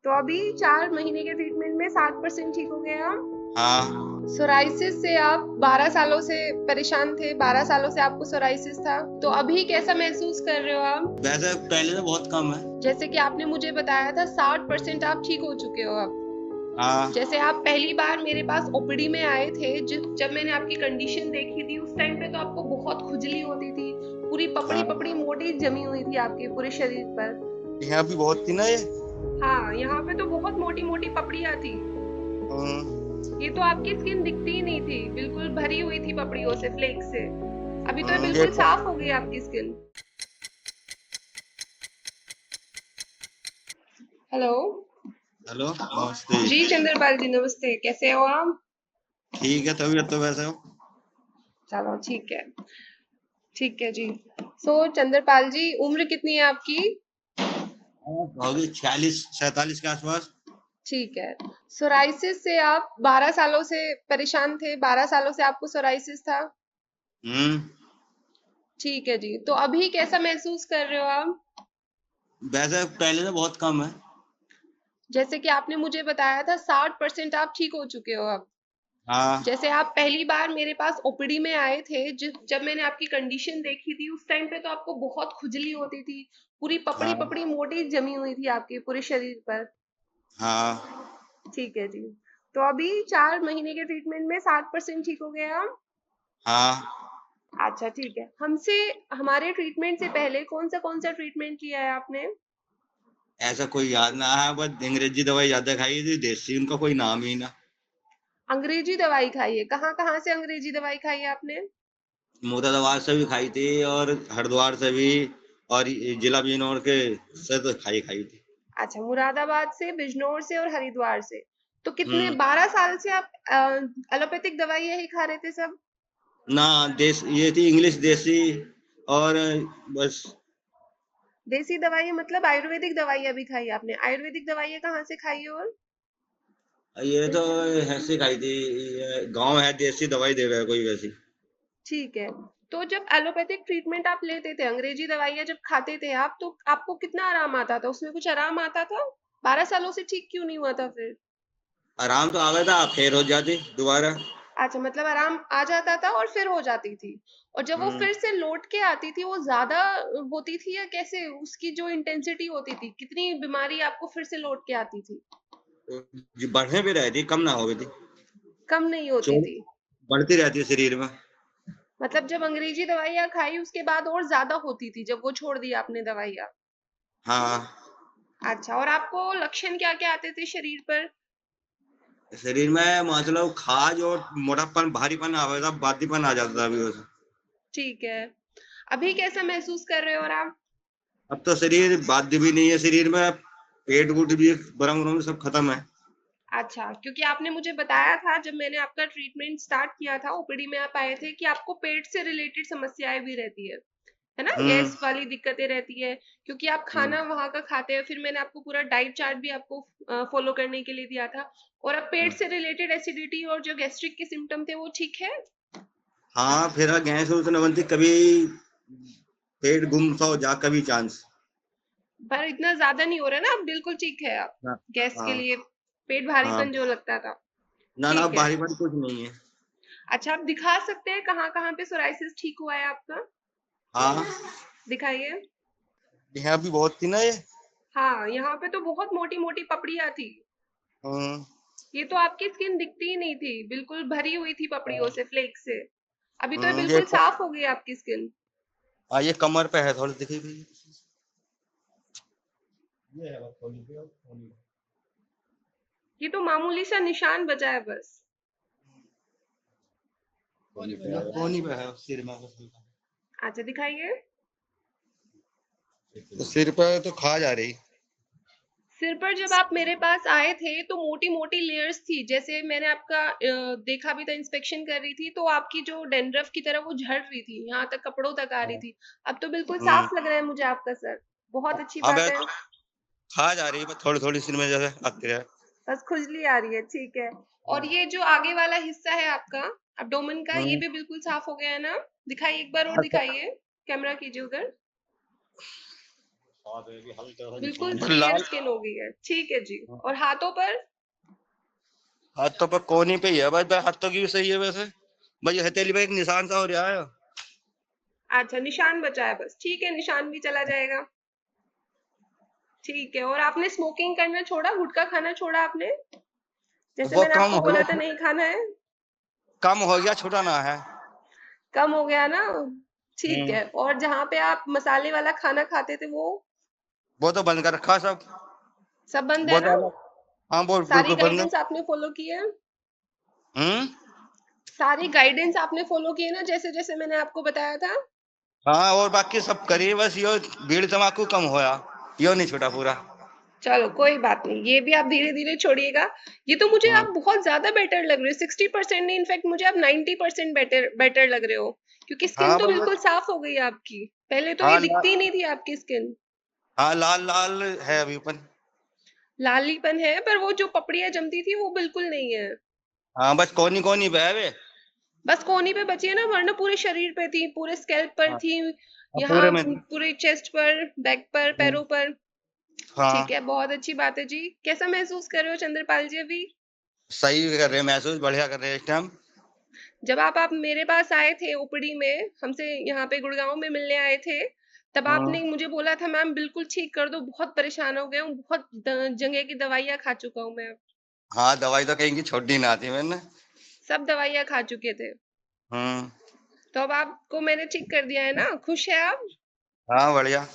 तो अभी 4 महीने के ट्रीटमेंट में 60% ठीक हो गए आप। हाँ। सोराइसिस से आप 12 सालों से परेशान थे, 12 सालों से आपको सोराइसिस था, तो अभी कैसा महसूस कर रहे हो आप? वैसे पहले तो बहुत कम है। जैसे कि आपने मुझे बताया था 60% आप ठीक हो चुके हो अब। हाँ। जैसे आप पहली बार मेरे पास ओपीडी में आए थे, जब मैंने आपकी कंडीशन देखी थी उस टाइम पे तो आपको बहुत खुजली होती थी, पूरी पपड़ी हाँ, पपड़ी मोटी जमी हुई थी आपके पूरे शरीर पर। यहाँ भी बहुत थी ना ये। हाँ, यहाँ पे तो बहुत मोटी मोटी पपड़ियाँ थी। ये तो आपकी स्किन दिखती ही नहीं थी, बिल्कुल भरी हुई थी पपड़ियों से, फ्लेक से। अभी तो ये बिल्कुल साफ हो गई आपकी स्किन। हेलो। हेलो, नमस्ते। जी चंद्रपाल जी, नमस्ते, कैसे हो आप? ठीक है, तबीयत तो वैसे हो। चलो ठीक है। ठीक है जी। चंद्रपाल जी, उम्र कितनी है आपकी? होगी 46 47 के आसपास। ठीक है। सोराइसिस से आप 12 सालों से परेशान थे, 12 सालों से आपको सोराइसिस था। हम्म। ठीक है जी। तो अभी कैसा महसूस कर रहे हो आप? वैसे पहले तो बहुत कम है। जैसे कि आपने मुझे बताया था 60% आप ठीक हो चुके हो अब। हाँ। जैसे आप पहली बार मेरे पास ओपीडी में आए थे, जब मैंने आपकी कंडीशन देखी थी उस टाइम पे तो आपको बहुत खुजली होती थी, पूरी पपड़ी हाँ। पपड़ी मोटी जमी हुई थी आपके पूरे शरीर पर। हाँ। ठीक है जी। तो अभी 4 महीने के ट्रीटमेंट में 60% ठीक हो गए आप। हाँ। अच्छा ठीक है। हमसे हमारे ट्रीटमेंट से पहले कौन सा ट्रीटमेंट किया है आपने? ऐसा कोई याद ना है, बस अंग्रेजी दवाई ज्यादा खाई थी, देसी उनका कोई नाम ही ना। अंग्रेजी दवाई खाई है? कहाँ कहाँ से अंग्रेजी दवाई खाई है आपने? मुरादाबाद से भी खाई थी और हरिद्वार से भी, और ये जिला बिजनौर के से तो खाई खाई थी। अच्छा, मुरादाबाद से, बिजनौर से और हरिद्वार से। तो कितने, हम्म। 12 साल से आप एलोपैथिक दवाई यही खा रहे थे सब? ना, देश ये थी इंग्लिश देसी, और बस। देसी दवाई मतलब आयुर्वेदिक दवाई अभी खाई आपने? आयुर्वेदिक दवाइयाँ कहाँ से खाई है और? ये तो ऐसे खाई थी, गांव है, देसी दवाई दे रहा है कोई वैसी। ठीक है। तो जब एलोपैथिक ट्रीटमेंट आप लेते थे, अंग्रेजी दवाइयाँ जब खाते थे आप, तो आपको कितना आराम आता था? उसमें कुछ आराम आता था? 12 सालों से ठीक क्यों नहीं हुआ था फिर? आराम तो आ गया था, फिर हो जाती दोबारा। अच्छा, मतलब आराम आ जाता था और फिर हो जाती थी। और जब वो हम्म। फिर से लौट के आती थी, वो ज़्यादा होती थी या कैसे? उसकी जो इंटेंसिटी होती थी, कितनी बीमारी आपको फिर से लौट के आती थी? तो जी बढ़ने भी रहती, कम ना हो गई थी। कम नहीं होती चोट थी? बढ़ती रहती है शरीर में। मतलब जब अंग्रेजी दवाइयाँ खाई उसके बाद और ज़्यादा होती थी, जब वो छोड़ दी आपने दवाइयाँ? हाँ। अच्छा, और आपको लक्षण क्या-क्या आते थे शरीर पर? शरीर में मतलब खाज और मोटापन, भारीपन आ गया था, बादीपन आ जाता था अभी बस। ठीक है। अभी कैसा महसूस कर रहे हो और आप? अब तो शरीर बाध्य भी नहीं है शरीर में, पेट वूट भी बरम वरम सब खत्म है। अच्छा, क्योंकि आपने मुझे बताया था जब मैंने आपका ट्रीटमेंट स्टार्ट किया था, ओपीडी में आप आए थे, कि आपको पेट से रिलेटेड समस्याएँ भी रहती है ना? हम्म। गैस वाली दिक्कतें रहती है, क्योंकि आप खाना वहाँ का खाते हैं, फिर मैंने आपको पूरा डाइट चार्ट भी आपको फॉलो करने के लिए दिया था। और अब पेट से रिलेटेड एसिडिटी और जो गैस्ट्रिक के सिम्पटम थे वो ठीक है? हाँ, फिर गैस वूस न बनती कभी, पेट गुम सा हो जा कभी चांस। पर इतना ज़्यादा नहीं हो रहा ना, अब बिल्कुल ठीक है आप? हाँ। गैस के हाँ। लिए पेट हाँ। भारीपन जो लगता था। ना ना, ठीक है। भारीपन कुछ नहीं है। अच्छा, आप दिखा सकते हैं कहाँ-कहाँ पे सोराइसिस ठीक हुआ है आपका? हाँ। दिखाइए। यहाँ भी बहुत थी ना ये। हाँ, यहाँ पे तो बहुत मोटी-मोटी पपड़ियाँ थी। हम्म। ये तो आपकी स्किन दिखती ही नहीं थी, बिल्कुल भरी हुई थी पपड़ियों से, फ्लेक से। अभी तो ये बिल्कुल साफ हो गई आपकी स्किन। ये कमर पे है थोड़ी, दिखी भी। ये है बस थोड़ी सी और थोड़ी। ये तो मामूली सा निशान बचा है बस। कोनी पे है सिर में बस। अच्छा, दिखाइए। तो सिर पे तो खा जा रही। सिर पर जब आप मेरे पास आए थे तो मोटी-मोटी लेयर्स थी, जैसे मैंने आपका देखा भी था, इंस्पेक्शन कर रही थी, तो आपकी जो डैंड्रफ की तरह वो झड़ रही थी, यहाँ तक कपड़ों तक आ रही थी। अब तो बिल्कुल हम्म। साफ लग रहा है मुझे आपका सर। बहुत अच्छी हाँ, बात बस है। खा जा रही है, बस थोड़ी थोड़ी सिर में जैसे आती है। बस खुजली आ रही है, ठीक है। और ये जो आगे वाला हिस्सा है आपका एब्डोमेन का, ये हम्म। भी बिल्कुल साफ हो गया है ना? दिखाइए, एक बार और दिखाइए, कैमरा कीजिए उधर। बिल्कुल क्लियर लाल स्किन हो गई है, ठीक है जी। और हाथों पर? हाथों पर कोनी पे ही है, बस हाथों की भी सही है वैसे, भाई हथेली पे एक निशान सा हो रहा है। अच्छा, निशान बचा है बस, ठीक है, निशान भी चला जाएगा। ठीक है। और आपने स्मोकिंग करना छोड़ा, गुटखा खाना छोड़ा आपने? जैसे वो मैंने कम आपको हो बोला था गया, नहीं खाना है। कम हो गया, छूटा है। कम हो गया ना? ठीक हम्म। है। और जहाँ पे आप मसाले वाला खाना खाते थे वो? वो तो बंद कर रखा सब। सब बंद है वो ना? तो अलग, हाँ वो सारी बिल्कुल बंद है। गाइडेंस आपने फॉलो की है? हम्म। सारी गाइडेंस आपने फॉलो की है ना, जैसे जैसे मैंने आपको बताया था? हाँ और बाकी सब करी, बस यो बीड़ी तम्बाकू कम होया, यो नहीं छूटा पूरा। चलो कोई बात नहीं, ये भी आप धीरे धीरे छोड़िएगा। ये तो मुझे आप हम्म। बहुत ज्यादा बेटर लग रहे हो, 60% नहीं, इनफैक्ट मुझे आप 90% बेटर बेटर लग रहे हो। क्योंकि स्किन हाँ तो भाई बिल्कुल बस। साफ हो गई है आपकी। पहले तो ये हाँ दिखती लाल, ही नहीं थी आपकी स्किन। हाँ लाल लाल है अभी अपन। लालीपन है, पर वो जो पपड़ियां जमती थी वो बिल्कुल नहीं है। हाँ बस कोनी कोनी पे है वे। बस कोहनी पे बची है ना, वरना पूरे शरीर पे थी, पूरे स्कैल्प पर हाँ, थी। हाँ, यहाँ पूरे में। पूरे चेस्ट पर, बैक पर, हम्म। पैरों पर। ठीक हाँ है, बहुत अच्छी बात है जी। कैसा महसूस कर रहे हो चंद्रपाल जी अभी? सही कर रहे हैं, महसूस बढ़िया कर रहे हैं इस टाइम। जब आप मेरे पास आए थे ओपीडी में, हमसे यहाँ पे गुड़गांव में मिलने आए थे, तब हम्म। आपने मुझे बोला था मैम बिल्कुल ठीक कर दो, बहुत परेशान हो गया हूँ, बहुत जगह की दवाइयाँ खा चुका हूँ मैं। हाँ दवाई तो कहीं की छोड़ी ना थी मैंने। सब दवाइयाँ खा चुके थे। हम्म। तो अब आपको मैंने ठीक कर दिया है ना, खुश है आप? हाँ बढ़िया।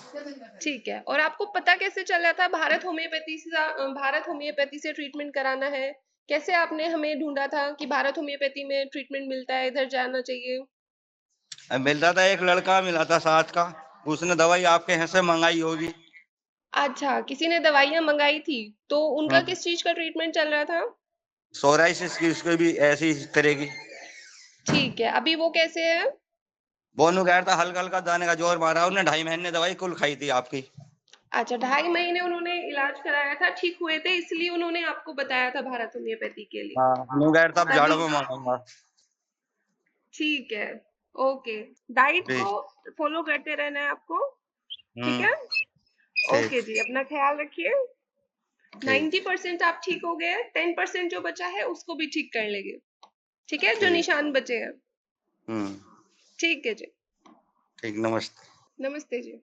ठीक है। और आपको पता कैसे चला था भारत होम्योपैथी से ट्रीटमेंट कराना है? कैसे आपने हमें ढूंढा था कि भारत होम्योपैथी में ट्रीटमेंट मिलता है, इधर जाना चाहिए? अब मिलता था, एक लड़का मिला था साथ का, उसने दवाई आपके यहाँ से मंगाई होगी। अच्छा, किसी ने दवाइयाँ मंगाई थी? तो उनका हम्म। किस चीज का ट्रीटमेंट चल रहा था? सोराइसिस की उसको भी ऐसी ही करेगी। ठीक है, अभी वो कैसे है? बोनू कह रहा था, हल्का हल्का दाने का जोर मारा, उन्हें 2.5 महीने दवाई कुल खाई थी आपकी। अच्छा, 2.5 महीने उन्होंने इलाज कराया था, ठीक हुए थे, इसलिए उन्होंने आपको बताया था भारत होम्योपैथी के लिए। हाँ न्यू कह रहा था, अब तभी। झाड़ू में मारूंगा। ठीक है। ओके। डाइट जी। को फॉलो करते रहना है आपको। ठीक हम्म। है। ठीक। ओके जी, अपना ख्याल रखिए। ठीक। 90% आप ठीक हो गए, 10% जो बचा है उसको भी ठीक कर लेंगे। ठीक है, जो ठीक। निशान बचे हैं। हम्म। ठीक है जी। ठीक, नमस्ते। नमस्ते जी।